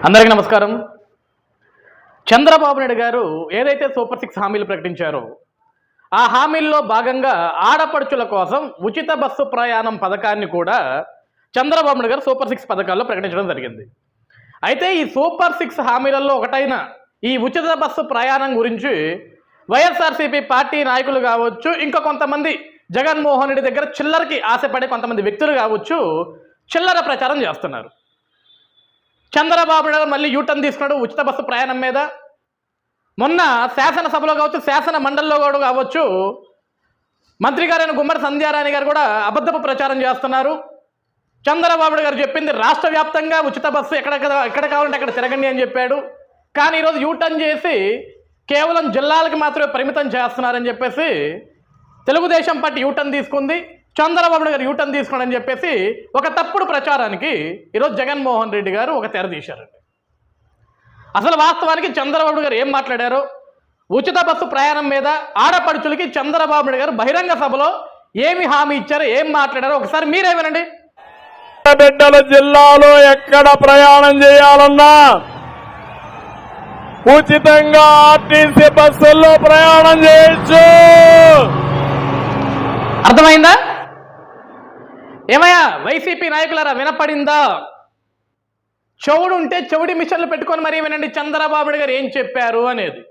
అందరికీ నమస్కారం. చంద్రబాబు నాయుడు గారు ఏదైతే సూపర్ 6 హామీలు ప్రకటించారో ఆ హామీల్లో భాగంగా ఆడపడుచుల కోసం ఉచిత బస్సు ప్రయాణం పథకాన్ని కూడా చంద్రబాబు నాయుడు గారు సూపర్ 6 పథకాల్లో ప్రకటించడం జరిగింది. అయితే ఈ సూపర్ 6 హామీలలో ఒకటైన ఈ ఉచిత బస్సు ప్రయాణం గురించి వైఎస్ఆర్సీపీ పార్టీ నాయకులు కావచ్చు, ఇంకా కొంతమంది జగన్మోహన్ రెడ్డి దగ్గర చిల్లరకి ఆశపడే కొంతమంది వ్యక్తులు కావచ్చు చిల్లర ప్రచారం చేస్తున్నారు. చంద్రబాబు నాయుడు మళ్ళీ యూటర్న్ తీసుకున్నాడు ఉచిత బస్సు ప్రయాణం మీద. మొన్న శాసనసభలో కావచ్చు, శాసన మండలిలో కూడా కావచ్చు, మంత్రి గారైన గుమ్మడి సంధ్యారాణి గారు కూడా అబద్ధపు ప్రచారం చేస్తున్నారు. చంద్రబాబు గారు చెప్పింది రాష్ట్ర వ్యాప్తంగా ఉచిత బస్సు ఎక్కడ కావాలంటే అక్కడ తిరగండి అని చెప్పాడు. కానీ ఈరోజు యూటర్న్ చేసి కేవలం జిల్లాలకు మాత్రమే పరిమితం చేస్తున్నారని చెప్పేసి తెలుగుదేశం పార్టీ యూటర్న్ తీసుకుంది, చంద్రబాబు గారు యూటర్న్ తీసుకోండి చెప్పేసి ఒక తప్పుడు ప్రచారానికి ఈరోజు జగన్మోహన్ రెడ్డి గారు ఒక తెర తీశారండి. అసలు వాస్తవానికి చంద్రబాబు గారు ఏం మాట్లాడారో, ఉచిత బస్సు ప్రయాణం మీద ఆడపడుచులకి చంద్రబాబు నాయుడు గారు బహిరంగ సభలో ఏమి హామీ ఇచ్చారో, ఏం మాట్లాడారో ఒకసారి మీరే వినండి. బిడ్డల జిల్లాలో ఎక్కడ ప్రయాణం చేయాలన్నా ఉచితంగా ఆర్టీసీ బస్సుల్లో ప్రయాణం చేయొచ్చు. అర్థమైందా? ఏమయ్యా వైసీపీ నాయకులారా, వినపడిందా? చెవుడు ఉంటే చెవుడి మిషన్లు పెట్టుకొని మరీ వినండి చంద్రబాబు గారు ఏం చెప్పారు అనేది.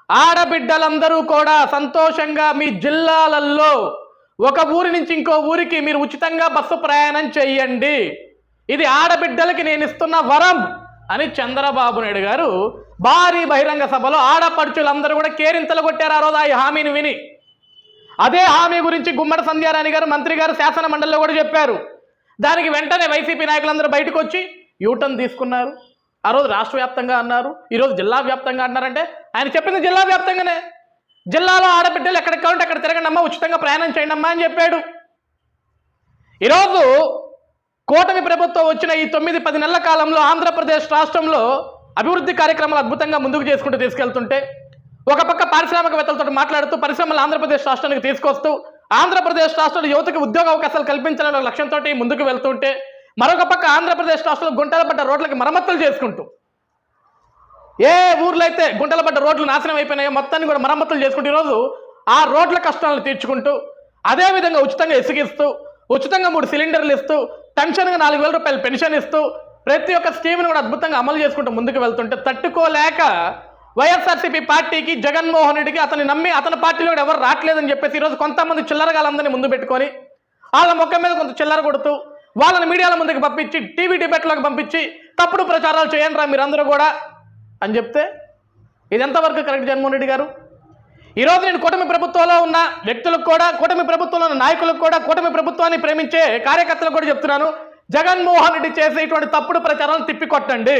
ఆడబిడ్డలందరూ కూడా సంతోషంగా మీ జిల్లాలలో ఒక ఊరి నుంచి ఇంకో ఊరికి మీరు ఉచితంగా బస్సు ప్రయాణం చెయ్యండి, ఇది ఆడబిడ్డలకి నేను ఇస్తున్న వరం అని చంద్రబాబు నాయుడు గారు భారీ బహిరంగ సభలో ఆడపడుచులందరూ కూడా కేరింతలు కొట్టారు ఆ రోజు ఆ హామీని విని. అదే హామీ గురించి గుమ్మడి సంధ్యారాణి గారు మంత్రి గారు శాసన మండలిలో కూడా చెప్పారు. దానికి వెంటనే వైసీపీ నాయకులందరూ బయటకు వచ్చి యూటర్న్ తీసుకున్నారు. ఆ రోజు రాష్ట్ర వ్యాప్తంగా అన్నారు, ఈరోజు జిల్లా వ్యాప్తంగా అన్నారంటే ఆయన చెప్పింది జిల్లా వ్యాప్తంగానే. జిల్లాలో ఆడబిడ్డలు ఎక్కడికి కావాలంటే అక్కడ తిరగండి అమ్మా, ఉచితంగా ప్రయాణం చేయండి అమ్మా అని చెప్పాడు. ఈరోజు కూటమి ప్రభుత్వం వచ్చిన ఈ 9-10 నెలల కాలంలో ఆంధ్రప్రదేశ్ రాష్ట్రంలో అభివృద్ధి కార్యక్రమాలు అద్భుతంగా ముందుకు చేసుకుంటూ తీసుకెళ్తుంటే, ఒక పక్క పారిశ్రామికవేత్తలతో మాట్లాడుతూ పరిశ్రమలు ఆంధ్రప్రదేశ్ రాష్ట్రానికి తీసుకొస్తూ ఆంధ్రప్రదేశ్ రాష్ట్రంలో యువతకు ఉద్యోగ అవకాశాలు కల్పించాలనే లక్ష్యంతో ముందుకు వెళ్తుంటే, మరొక పక్క ఆంధ్రప్రదేశ్ రాష్ట్రంలో గుంటల పడ్డ రోడ్లకి మరమ్మతులు చేసుకుంటూ, ఏ ఊర్లో అయితే గుంటల పడ్డ రోడ్లు నాశనం అయిపోయినాయో మొత్తాన్ని కూడా మరమ్మతులు చేసుకుంటూ ఈరోజు ఆ రోడ్ల కష్టాలను తీర్చుకుంటూ, అదేవిధంగా ఉచితంగా ఇసుగిస్తూ, ఉచితంగా 3 సిలిండర్లు ఇస్తూ, పెన్షన్గా 4,000 రూపాయలు పెన్షన్ ఇస్తూ ప్రతి ఒక్క స్కీమ్ను కూడా అద్భుతంగా అమలు చేసుకుంటూ ముందుకు వెళ్తుంటే తట్టుకోలేక వైఎస్ఆర్సీపీ పార్టీకి, జగన్మోహన్ రెడ్డికి అతన్ని నమ్మి అతని పార్టీలో కూడా ఎవరు రావట్లేదని చెప్పేసి ఈరోజు కొంతమంది చిల్లరగాలందరినీ ముందు పెట్టుకొని వాళ్ళ మొక్క మీద కొంత చిల్లర కొడుతూ వాళ్ళని మీడియాల ముందుకు పంపించి టీవీ డిబేట్లోకి పంపించి తప్పుడు ప్రచారాలు చేయండి రా మీరందరూ కూడా అని చెప్తే ఇది ఎంతవరకు కరెక్ట్ జగన్మోహన్ రెడ్డి గారు? ఈరోజు నేను కూటమి ప్రభుత్వంలో ఉన్న వ్యక్తులకు కూడా, కూటమి ప్రభుత్వంలో ఉన్న నాయకులకు కూడా, కూటమి ప్రభుత్వాన్ని ప్రేమించే కార్యకర్తలకు కూడా చెప్తున్నాను, జగన్మోహన్ రెడ్డి చేసే ఇటువంటి తప్పుడు ప్రచారాలను తిప్పికొట్టండి.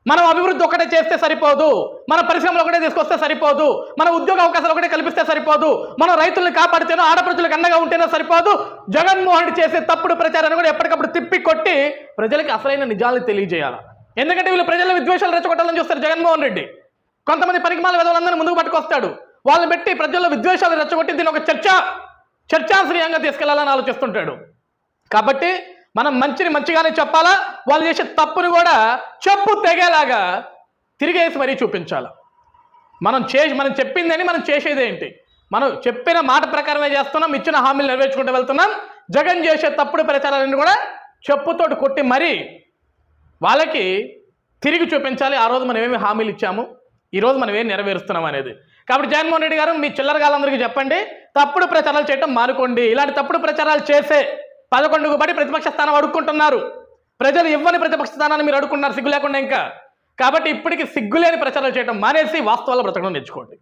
మనం అభివృద్ధి ఒకటే చేస్తే సరిపోదు, మన పరిశ్రమలు ఒకటే తీసుకొస్తే సరిపోదు, మన ఉద్యోగ అవకాశాలు ఒకటే కల్పిస్తే సరిపోదు, మనం రైతులను కాపాడితేనో ఆడపడుచులకు అండగా ఉంటేనో సరిపోదు. జగన్మోహన్ రెడ్డి చేసే తప్పుడు ప్రచారాన్ని కూడా ఎప్పటికప్పుడు తిప్పికొట్టి ప్రజలకి అసలైన నిజాలను తెలియజేయాలి. ఎందుకంటే వీళ్ళు ప్రజల విద్వేషాలు రెచ్చగొట్టాలని చూస్తారు జగన్మోహన్ రెడ్డి. కొంతమంది పరికమాల విధులందరినీ ముందుకు పట్టుకొస్తాడు, వాళ్ళని పెట్టి ప్రజల్లో విద్వేషాలు రెచ్చగొట్టి దీన్ని ఒక చర్చాశ్రయంగా తీసుకెళ్లాలని ఆలోచిస్తుంటాడు. కాబట్టి మనం మంచిని మంచిగానే చెప్పాలా, వాళ్ళు చేసే తప్పుని కూడా చెప్పు తెగేలాగా తిరిగేసి మరీ చూపించాలి. మనం చెప్పిందని మనం చేసేది ఏంటి? మనం చెప్పిన మాట ప్రకారమే చేస్తున్నాం, ఇచ్చిన హామీలు నెరవేర్చుకుంటూ వెళ్తున్నాం. జగన్ చేసే తప్పుడు ప్రచారాలను కూడా చెప్పుతోటి కొట్టి మరీ వాళ్ళకి తిరిగి చూపించాలి. ఆ రోజు మనం ఏమి హామీలు ఇచ్చాము, ఈరోజు మనం ఏం నెరవేరుస్తున్నాం అనేది. కాబట్టి జగన్మోహన్ రెడ్డి గారు మీ చిల్లరగాళ్ళందరికీ చెప్పండి, తప్పుడు ప్రచారాలు చేయటం మానుకోండి. ఇలాంటి తప్పుడు ప్రచారాలు చేసే 11కు బడి ప్రతిపక్ష స్థానం అడుక్కుంటున్నారు. ప్రజలు ఇవ్వని ప్రతిపక్ష స్థానాన్ని మీరు అడుక్కున్నారు సిగ్గు లేకుండా ఇంకా. కాబట్టి ఇప్పటికీ సిగ్గులేని ప్రచారాలు చేయడం మానేసి వాస్తవాలు బ్రతకడం నేర్చుకోండి.